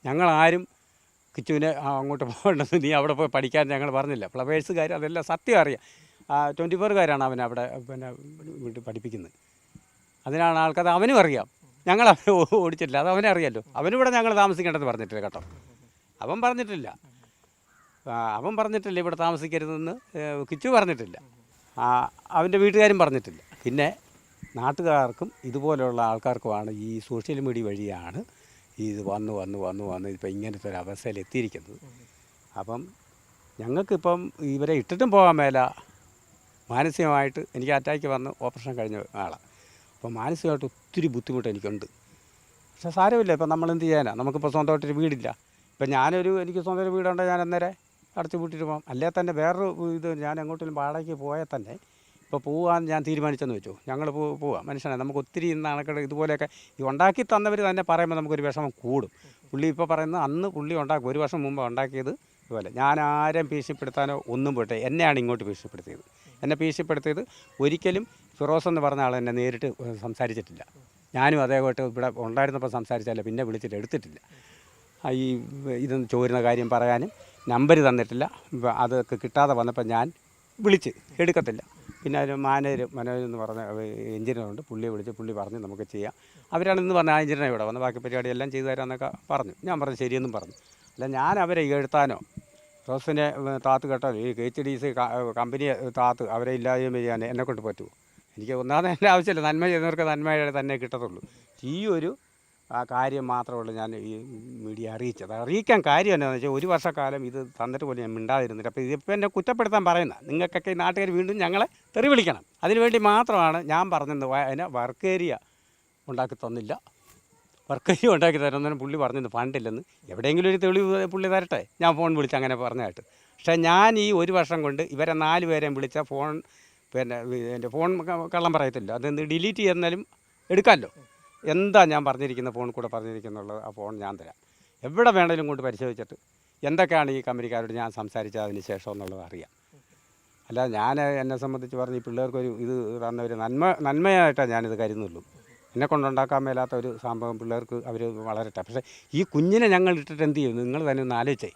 ഞങ്ങളാരും കിച്ചുവിനെ അങ്ങോട്ട് പോകേണ്ടത് നീ അവിടെ പോയി പഠിക്കാൻ ഞങ്ങൾ പറഞ്ഞില്ല. ഫ്ലവേഴ്സുകാർ അതെല്ലാം സത്യം അറിയാം. 24കാരാണ് അവൻ അവിടെ പിന്നെ വീട്ടിൽ പഠിപ്പിക്കുന്നത്. അതിനാണ് ആൾക്കാർ അവനും അറിയാം. ഞങ്ങൾ അവനെ ഓടിച്ചിട്ടില്ല, അത് അവനെ അറിയാമല്ലോ. അവനിവിടെ ഞങ്ങൾ താമസിക്കേണ്ടത് പറഞ്ഞിട്ടില്ല കേട്ടോ. അവൻ പറഞ്ഞിട്ടില്ല ഇവിടെ താമസിക്കരുതെന്ന് കിച്ചു പറഞ്ഞിട്ടില്ല. അവൻ്റെ വീട്ടുകാരും പറഞ്ഞിട്ടില്ല. പിന്നെ നാട്ടുകാർക്കും ഇതുപോലെയുള്ള ആൾക്കാർക്കുമാണ് ഈ സോഷ്യൽ മീഡിയ വഴിയാണ് ഇത് വന്ന് ഇപ്പം ഇങ്ങനത്തെ ഒരു അവസ്ഥയിൽ എത്തിയിരിക്കുന്നത്. അപ്പം ഞങ്ങൾക്കിപ്പം ഇവരെ ഇട്ടിട്ടും പോകാൻ മേല. മാനസികമായിട്ട് എനിക്ക് അറ്റാക്ക് വന്ന് ഓപ്പറേഷൻ കഴിഞ്ഞ ആളാണ്. അപ്പം മാനസികമായിട്ട് ഒത്തിരി ബുദ്ധിമുട്ട് എനിക്കുണ്ട്. പക്ഷേ സാരമില്ല, ഇപ്പം നമ്മളെന്ത് ചെയ്യാനാണ്? നമുക്കിപ്പോൾ സ്വന്തമായിട്ടൊരു വീടില്ല. ഇപ്പം എനിക്ക് സ്വന്തം വീടുണ്ടെങ്കിൽ ഞാൻ അന്നേരം അടച്ചു പൂട്ടിയിട്ട് പോകാം. അല്ലേ തന്നെ വേറൊരു ഇത് ഞാൻ എങ്ങോട്ടെങ്കിലും വാടകയ്ക്ക് പോയാൽ തന്നെ ഇപ്പോൾ പോകാൻ ഞാൻ തീരുമാനിച്ചെന്ന് വെച്ചു, ഞങ്ങൾ പോവാം. മനുഷ്യനെ നമുക്ക് ഒത്തിരി നാണക്കേട് ഇതുപോലെയൊക്കെ ഈ ഉണ്ടാക്കി തന്നവർ തന്നെ പറയുമ്പോൾ നമുക്കൊരു വിഷമം കൂടും. പുള്ളി ഇപ്പോൾ പറയുന്നത് അന്ന് പുള്ളി ഉണ്ടാക്കി 1 വർഷം മുമ്പ് ഉണ്ടാക്കിയത് ഇതുപോലെ. ഞാൻ ആരും ഭീഷണിപ്പെടുത്താനോ ഒന്നും പോട്ടെ, എന്നെയാണ് ഇങ്ങോട്ട് ഭീഷണിപ്പെടുത്തിയത്. എന്നെ ഭീഷണിപ്പെടുത്തിയത് ഒരിക്കലും ഫിറോസ് എന്ന് പറഞ്ഞ ആൾ എന്നെ നേരിട്ട് സംസാരിച്ചിട്ടില്ല. ഞാനും അതേപോട്ട് ഇവിടെ ഉണ്ടായിരുന്നപ്പോൾ സംസാരിച്ചാലേ പിന്നെ വിളിച്ചിട്ട് എടുത്തിട്ടില്ല. ഈ ഇതൊന്ന് ചോരുന്ന കാര്യം പറയാനും നമ്പർ തന്നിട്ടില്ല. അതൊക്കെ കിട്ടാതെ വന്നപ്പോൾ ഞാൻ വിളിച്ച് എടുക്കത്തില്ല. പിന്നെ ഒരു മനോജ് എന്ന് പറഞ്ഞ എഞ്ചിനീയറുണ്ട്, പുള്ളിയെ വിളിച്ച് പുള്ളി പറഞ്ഞ് നമുക്ക് ചെയ്യാം. അവരാണ് ഇന്ന് പറഞ്ഞ ആ എഞ്ചിനീയർ ഇവിടെ വന്ന് ബാക്കി പരിപാടിയെല്ലാം ചെയ്തു തരാമെന്നൊക്കെ പറഞ്ഞു. ഞാൻ പറഞ്ഞു ശരിയെന്നും പറഞ്ഞു. അല്ല ഞാൻ അവരെ എഴുത്താനോ റോസിനെ താത്ത് കേട്ടാലോ ഈ KHDC കമ്പനിയെ താത്ത് അവരെ ഇല്ലാതെയും ചെയ്യാൻ എന്നെക്കൊണ്ട് പറ്റുമോ? എനിക്ക് ഒന്നാമത് എൻ്റെ ആവശ്യമില്ല, നന്മ ചെയ്യുന്നവർക്ക് നന്മ തന്നെ കിട്ടത്തുള്ളൂ. ഈ ഒരു കാര്യം മാത്രമേ ഉള്ളൂ ഞാൻ ഈ മീഡിയ അറിയിച്ചത്. അറിയിക്കാൻ കാര്യം എന്താണെന്ന് വെച്ചാൽ 1 വർഷക്കാലം ഇത് തന്നിട്ട് പോലും ഞാൻ മിണ്ടാതിരുന്നിട്ട്. അപ്പോൾ ഇതിപ്പോൾ എന്നെ കുറ്റപ്പെടുത്താൻ പറയുന്ന നിങ്ങൾക്കൊക്കെ ഈ നാട്ടുകാർ വീണ്ടും ഞങ്ങളെ തെറി വിളിക്കണം. അതിനുവേണ്ടി മാത്രമാണ് ഞാൻ പറഞ്ഞത്. അതിനെ വർക്ക് ഏരിയ ഉണ്ടാക്കി തന്നില്ല, വർക്ക് ഏരിയ ഉണ്ടാക്കി തരുന്നതിന് പുള്ളി പറഞ്ഞത് ഫണ്ടില്ലെന്ന്. എവിടെയെങ്കിലും ഒരു തെളിവ് പുള്ളി തരട്ടെ, ഞാൻ ഫോൺ വിളിച്ച് അങ്ങനെ പറഞ്ഞതായിട്ട്. പക്ഷേ ഞാൻ ഈ 1 വർഷം കൊണ്ട് ഇവരെ 4 പേരെയും വിളിച്ച ഫോൺ പിന്നെ എൻ്റെ ഫോൺ കള്ളം പറയത്തില്ല. അതെന്ത് ഡിലീറ്റ് ചെയ്യുന്നാലും എടുക്കാമല്ലോ. എന്താ ഞാൻ പറഞ്ഞിരിക്കുന്ന ഫോൺ കൂടെ പറഞ്ഞിരിക്കുന്നുള്ളത്, ആ ഫോൺ ഞാൻ തരാം. എവിടെ വേണമെങ്കിലും കൊണ്ട് പരിശോധിച്ചിട്ട് എന്തൊക്കെയാണ് ഈ കമ്പനിക്കാരോട് ഞാൻ സംസാരിച്ചതിന് ശേഷം എന്നുള്ളത് അറിയാം. അല്ലാതെ ഞാൻ എന്നെ സംബന്ധിച്ച് പറഞ്ഞ് ഈ പിള്ളേർക്കൊരു ഇത് തന്ന ഒരു നന്മയായിട്ടാണ് ഞാനിത് കരുതുന്നുള്ളൂ. എന്നെ കൊണ്ടുണ്ടാക്കാൻ മേലാത്ത ഒരു സംഭവം പിള്ളേർക്ക് അവർ വളരട്ടെ. പക്ഷേ ഈ കുഞ്ഞിനെ ഞങ്ങൾ ഇട്ടിട്ട് എന്ത് ചെയ്യും? നിങ്ങൾ തന്നെ ഒന്ന് ആലോചിച്ചേ.